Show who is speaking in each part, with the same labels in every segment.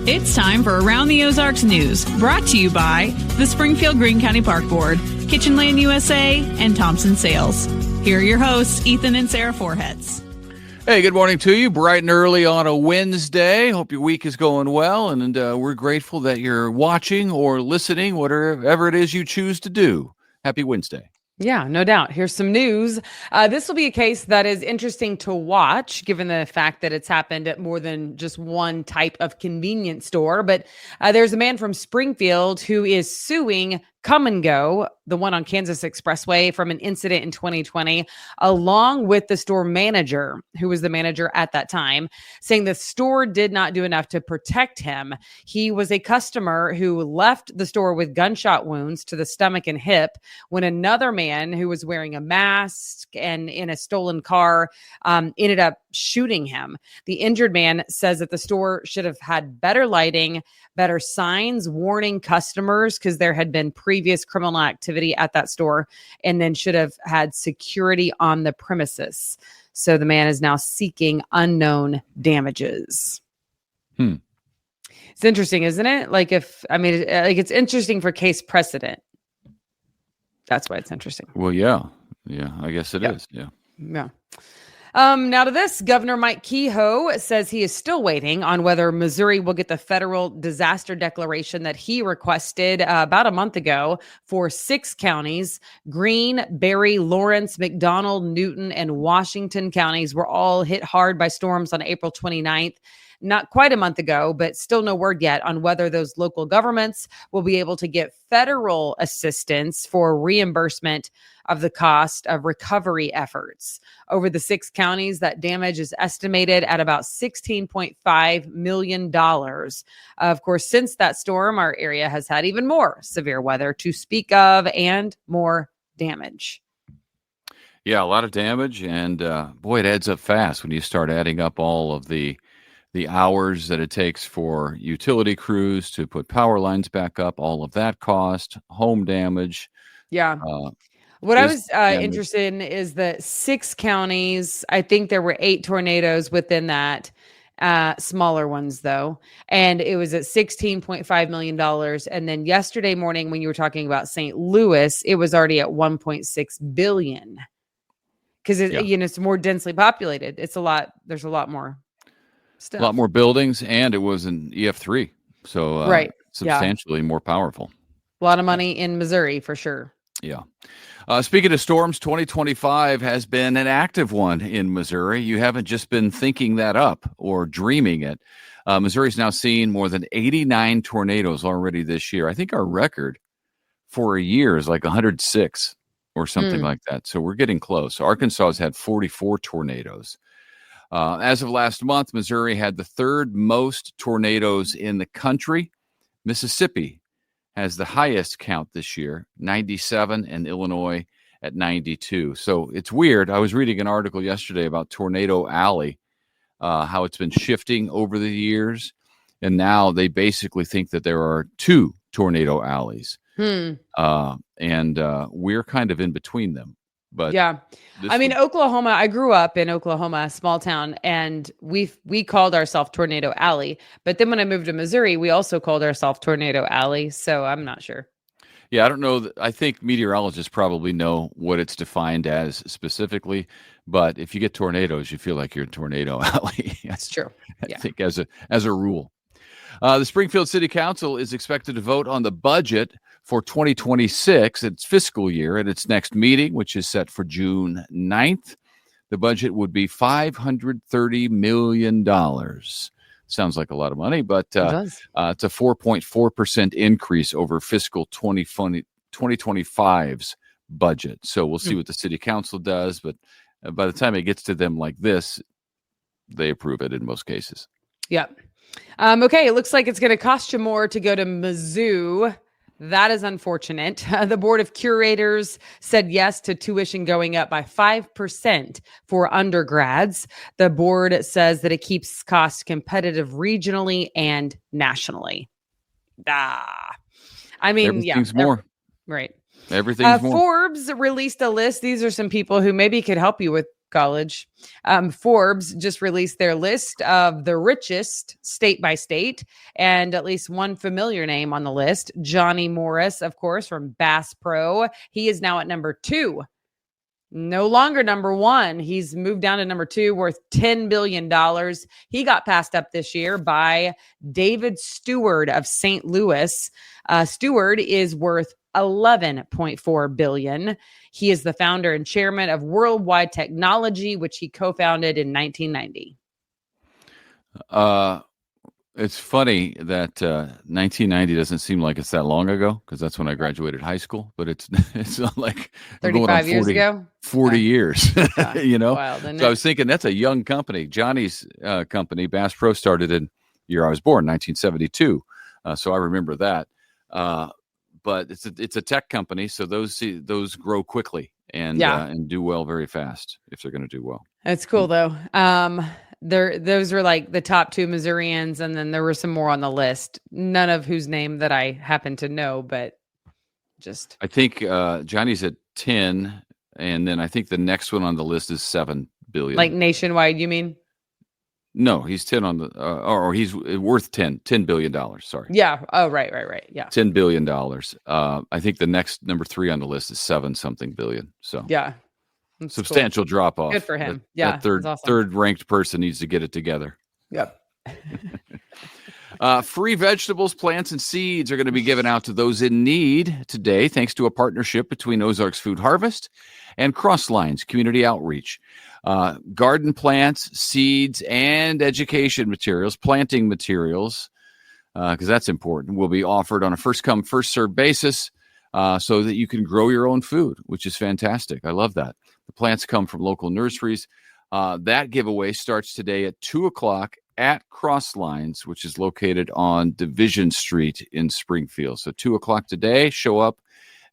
Speaker 1: It's time for Around the Ozarks News, brought to you by the Springfield Greene County Park Board, Kitchen Land USA, and Thompson Sales. Here are your hosts, Ethan and Sarah Forhetz.
Speaker 2: Hey, good morning to you. Bright and early on a Wednesday. Hope your week is going well, and we're grateful that you're watching or listening, whatever it is you choose to do. Happy Wednesday.
Speaker 3: Yeah, no doubt. Here's some news. This will be a case that is interesting to watch, given the fact that it's happened at more than just one type of convenience store. But there's a man from Springfield who is suing Kum&Go, the one on Kansas Expressway, from an incident in 2020, along with the store manager, who was the manager at that time, saying the store did not do enough to protect him. He was a customer who left the store with gunshot wounds to the stomach and hip when another man who was wearing a mask and in a stolen car ended up shooting him. The injured man says that the store should have had better lighting, better signs warning customers because there had been previous criminal activity at that store, and then should have had security on the premises. So the man is now seeking unknown damages. It's interesting, isn't it? It's interesting for case precedent. That's why it's interesting.
Speaker 2: Well, yeah, I guess it is. Yeah.
Speaker 3: Now to this, Governor Mike Kehoe says he is still waiting on whether Missouri will get the federal disaster declaration that he requested about a month ago for 6 counties. Greene, Berry, Lawrence, McDonald, Newton, and Washington counties were all hit hard by storms on April 29th. Not quite a month ago, but still no word yet on whether those local governments will be able to get federal assistance for reimbursement of the cost of recovery efforts. Over the 6 counties, that damage is estimated at about $16.5 million. Of course, since that storm, our area has had even more severe weather to speak of and more damage.
Speaker 2: Yeah, a lot of damage, and boy, it adds up fast when you start adding up all of the hours that it takes for utility crews to put power lines back up, all of that cost, home damage.
Speaker 3: Yeah. What I was interested in is the 6 counties. I think there were 8 tornadoes within that, smaller ones though. And it was at $16.5 million. And then yesterday morning, when you were talking about St. Louis, it was already at $1.6 billion. Because it's more densely populated. There's a lot more stuff.
Speaker 2: A lot more buildings, and it was an EF3. So substantially more powerful.
Speaker 3: A lot of money in Missouri for sure.
Speaker 2: Yeah. Speaking of storms, 2025 has been an active one in Missouri. You haven't just been thinking that up or dreaming it. Missouri's now seen more than 89 tornadoes already this year. I think our record for a year is like 106 or something like that. So we're getting close. Arkansas has had 44 tornadoes. As of last month, Missouri had the 3rd most tornadoes in the country. Mississippi has the highest count this year, 97, and Illinois at 92. So it's weird. I was reading an article yesterday about Tornado Alley, how it's been shifting over the years. And now they basically think that there are 2 tornado alleys. And we're kind of in between them. But
Speaker 3: yeah, Oklahoma, I grew up in Oklahoma, a small town, and we called ourselves Tornado Alley. But then when I moved to Missouri, we also called ourselves Tornado Alley. So I'm not sure.
Speaker 2: Yeah, I don't know. I think meteorologists probably know what it's defined as specifically. But if you get tornadoes, you feel like you're in Tornado Alley.
Speaker 3: That's true.
Speaker 2: I think as a rule. The Springfield City Council is expected to vote on the budget for 2026, its fiscal year, at its next meeting, which is set for June 9th. The budget would be $530 million. Sounds like a lot of money, but it's a 4.4% increase over fiscal 2025's budget. So we'll see what the city council does, but by the time it gets to them like this, they approve it in most cases.
Speaker 3: Yep. Okay, it looks like it's going to cost you more to go to Mizzou. That is unfortunate. The Board of Curators said yes to tuition going up by 5% for undergrads. The board says that it keeps costs competitive regionally and nationally.
Speaker 2: Everything's more.
Speaker 3: Right.
Speaker 2: Everything's more.
Speaker 3: Forbes released a list. These are some people who maybe could help you with college. Forbes just released their list of the richest state by state, and at least one familiar name on the list, Johnny Morris, of course, from Bass Pro. He is now at number 2. No longer number 1. He's moved down to number 2, worth $10 billion. He got passed up this year by David Stewart of St. Louis. Stewart is worth $11.4 billion. He is the founder and chairman of Worldwide Technology, which he co-founded in 1990.
Speaker 2: It's funny that 1990 doesn't seem like it's that long ago, because that's when I graduated high school. But it's not like
Speaker 3: 35 years ago,
Speaker 2: 40 years. You know,
Speaker 3: wild, isn't
Speaker 2: so
Speaker 3: it?
Speaker 2: I was thinking that's a young company. Johnny's company, Bass Pro, started in the year I was born, 1972. So I remember that. But it's a tech company, so those grow quickly and do well very fast if they're going to do well.
Speaker 3: That's cool though. Those were like the top 2 Missourians, and then there were some more on the list, none of whose name that I happen to know, but just
Speaker 2: I think Johnny's at 10, and then I think the next one on the list is 7 billion.
Speaker 3: like nationwide, you mean?
Speaker 2: No, he's 10 on the or he's worth $10 billion. Sorry.
Speaker 3: Yeah. Oh, right. Yeah.
Speaker 2: $10 billion. I think the next number 3 on the list is 7 something billion. So
Speaker 3: Yeah. That's
Speaker 2: substantial drop off.
Speaker 3: Good for him.
Speaker 2: That third ranked person needs to get it together.
Speaker 3: Yep.
Speaker 2: Free vegetables, plants, and seeds are going to be given out to those in need today, thanks to a partnership between Ozarks Food Harvest and Crosslines Community Outreach. Garden plants, seeds, and education materials, planting materials, because that's important, will be offered on a first-come, first-served basis so that you can grow your own food, which is fantastic. I love that. The plants come from local nurseries. That giveaway starts today at 2 o'clock at Crosslines, which is located on Division Street in Springfield. So 2 o'clock today, show up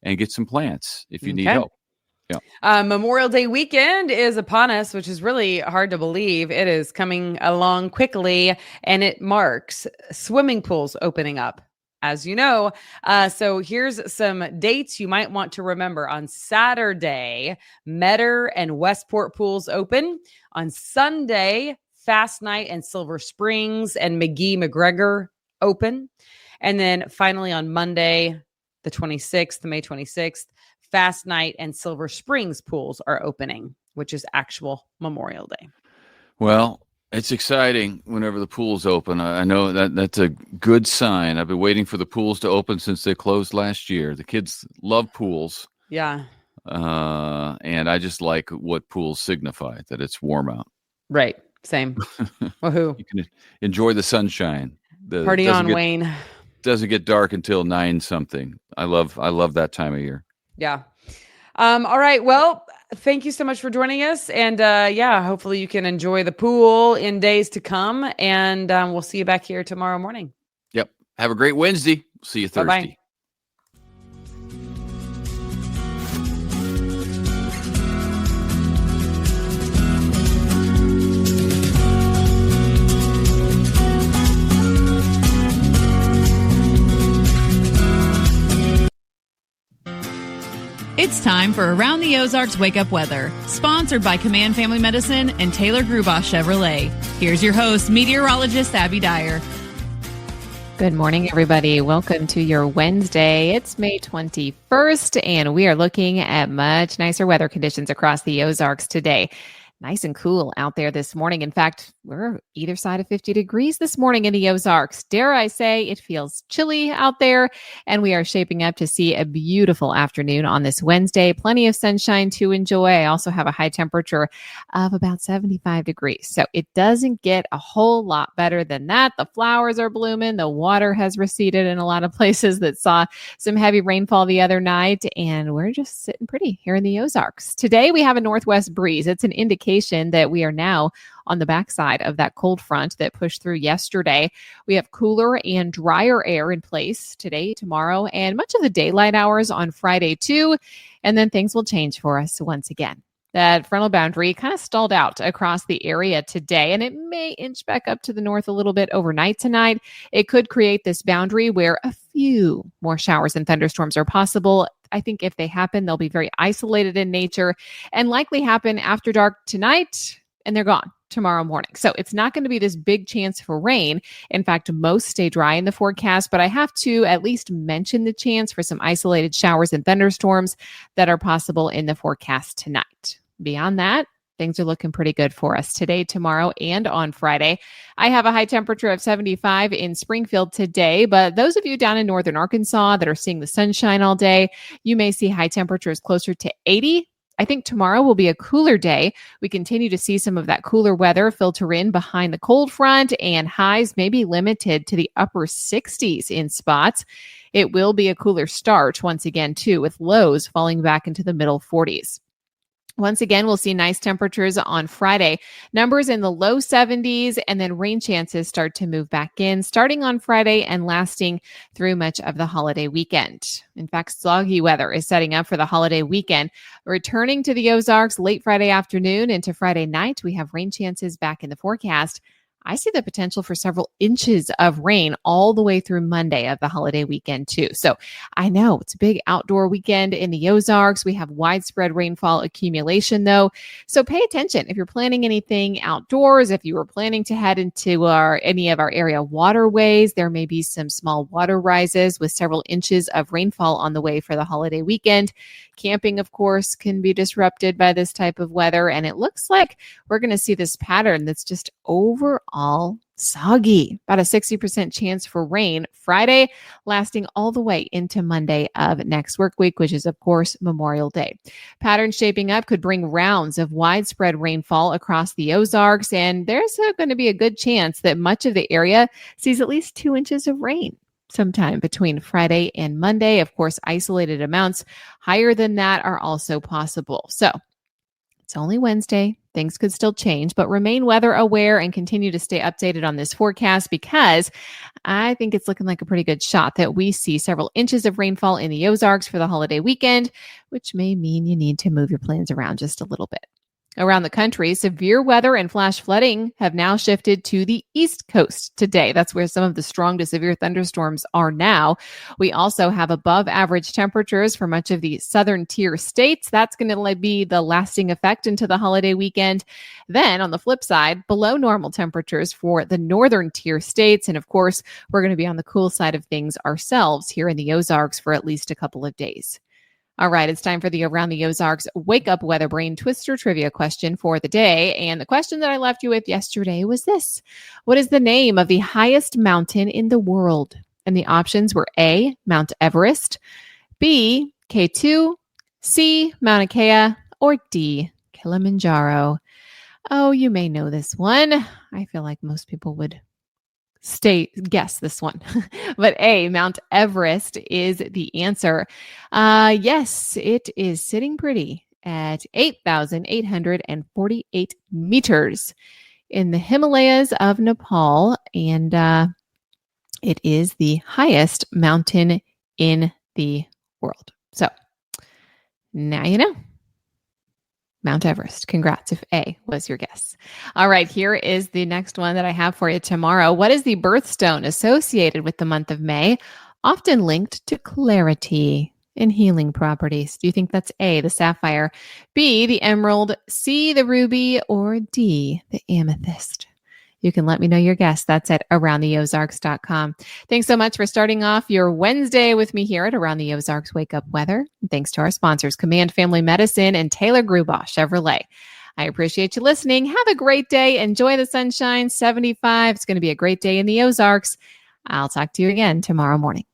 Speaker 2: and get some plants if you need help. Yeah.
Speaker 3: Memorial Day weekend is upon us, which is really hard to believe. It is coming along quickly, and it marks swimming pools opening up, as you know. So here's some dates you might want to remember. On Saturday, Metter and Westport pools open. On Sunday, Fast Night and Silver Springs and McGee-McGregor open. And then finally on Monday, the 26th, May 26th, Fast Night and Silver Springs pools are opening, which is actual Memorial Day.
Speaker 2: Well, it's exciting whenever the pools open. I know that's a good sign. I've been waiting for the pools to open since they closed last year. The kids love pools.
Speaker 3: Yeah.
Speaker 2: And I just like what pools signify, that it's warm out.
Speaker 3: Right. Same. Woohoo.
Speaker 2: You can enjoy the sunshine.
Speaker 3: Party on, Wayne.
Speaker 2: Doesn't get dark until 9 something. I love that time of year.
Speaker 3: Yeah. All right. Well, thank you so much for joining us. And hopefully you can enjoy the pool in days to come. And we'll see you back here tomorrow morning.
Speaker 2: Yep. Have a great Wednesday. See you Thursday.
Speaker 3: Bye-bye.
Speaker 1: It's time for Around the Ozarks Wake Up Weather, sponsored by Command Family Medicine and Taylor Grubaugh Chevrolet. Here's your host, meteorologist Abby Dyer.
Speaker 4: Good morning, everybody. Welcome to your Wednesday. It's May 21st, and we are looking at much nicer weather conditions across the Ozarks today. Nice and cool out there this morning. In fact, we're either side of 50 degrees this morning in the Ozarks. Dare I say it feels chilly out there, and we are shaping up to see a beautiful afternoon on this Wednesday. Plenty of sunshine to enjoy. I also have a high temperature of about 75 degrees. So it doesn't get a whole lot better than that. The flowers are blooming. The water has receded in a lot of places that saw some heavy rainfall the other night, and we're just sitting pretty here in the Ozarks. Today, we have a northwest breeze. It's an indication that we are now on the backside of that cold front that pushed through yesterday. We have cooler and drier air in place today, tomorrow, and much of the daylight hours on Friday too. And then things will change for us once again. That frontal boundary kind of stalled out across the area today, and it may inch back up to the north a little bit overnight tonight. It could create this boundary where a few more showers and thunderstorms are possible. I think if they happen, they'll be very isolated in nature and likely happen after dark tonight, and they're gone tomorrow morning. So it's not going to be this big chance for rain. In fact, most stay dry in the forecast, but I have to at least mention the chance for some isolated showers and thunderstorms that are possible in the forecast tonight. Beyond that, things are looking pretty good for us today, tomorrow, and on Friday. I have a high temperature of 75 in Springfield today, but those of you down in northern Arkansas that are seeing the sunshine all day, you may see high temperatures closer to 80. I think tomorrow will be a cooler day. We continue to see some of that cooler weather filter in behind the cold front, and highs may be limited to the upper 60s in spots. It will be a cooler start once again, too, with lows falling back into the middle 40s. Once again, we'll see nice temperatures on Friday. Numbers in the low 70s, and then rain chances start to move back in, starting on Friday and lasting through much of the holiday weekend. In fact, soggy weather is setting up for the holiday weekend. Returning to the Ozarks late Friday afternoon into Friday night, we have rain chances back in the forecast. I see the potential for several inches of rain all the way through Monday of the holiday weekend, too. So I know it's a big outdoor weekend in the Ozarks. We have widespread rainfall accumulation, though. So pay attention. If you're planning anything outdoors, if you were planning to head into any of our area waterways, there may be some small water rises with several inches of rainfall on the way for the holiday weekend. Camping, of course, can be disrupted by this type of weather. And it looks like we're going to see this pattern that's just overall soggy. About a 60% chance for rain Friday, lasting all the way into Monday of next work week, which is, of course, Memorial Day. Pattern shaping up could bring rounds of widespread rainfall across the Ozarks. And there's going to be a good chance that much of the area sees at least 2 inches of rain sometime between Friday and Monday. Of course, isolated amounts higher than that are also possible. So it's only Wednesday. Things could still change, but remain weather aware and continue to stay updated on this forecast, because I think it's looking like a pretty good shot that we see several inches of rainfall in the Ozarks for the holiday weekend, which may mean you need to move your plans around just a little bit. Around the country, severe weather and flash flooding have now shifted to the East Coast today. That's where some of the strong to severe thunderstorms are now. We also have above average temperatures for much of the southern tier states. That's going to be the lasting effect into the holiday weekend. Then on the flip side, below normal temperatures for the northern tier states. And of course, we're going to be on the cool side of things ourselves here in the Ozarks for at least a couple of days. All right, it's time for the Around the Ozarks Wake Up Weather Brain Twister Trivia question for the day. And the question that I left you with yesterday was this: what is the name of the highest mountain in the world? And the options were A, Mount Everest, B, K2, C, Mauna Kea, or D, Kilimanjaro. Oh, you may know this one. I feel like most people would guess this one. But A, Mount Everest is the answer. Yes, it is sitting pretty at 8,848 meters in the Himalayas of Nepal. And it is the highest mountain in the world. So now you know. Mount Everest. Congrats if A was your guess. All right, here is the next one that I have for you tomorrow. What is the birthstone associated with the month of May, often linked to clarity and healing properties? Do you think that's A, the sapphire, B, the emerald, C, the ruby, or D, the amethyst? You can let me know your guess. That's at aroundtheozarks.com. Thanks so much for starting off your Wednesday with me here at Around the Ozarks Wake Up Weather. And thanks to our sponsors, Command Family Medicine and Taylor Grubaugh Chevrolet. I appreciate you listening. Have a great day. Enjoy the sunshine. 75. It's going to be a great day in the Ozarks. I'll talk to you again tomorrow morning.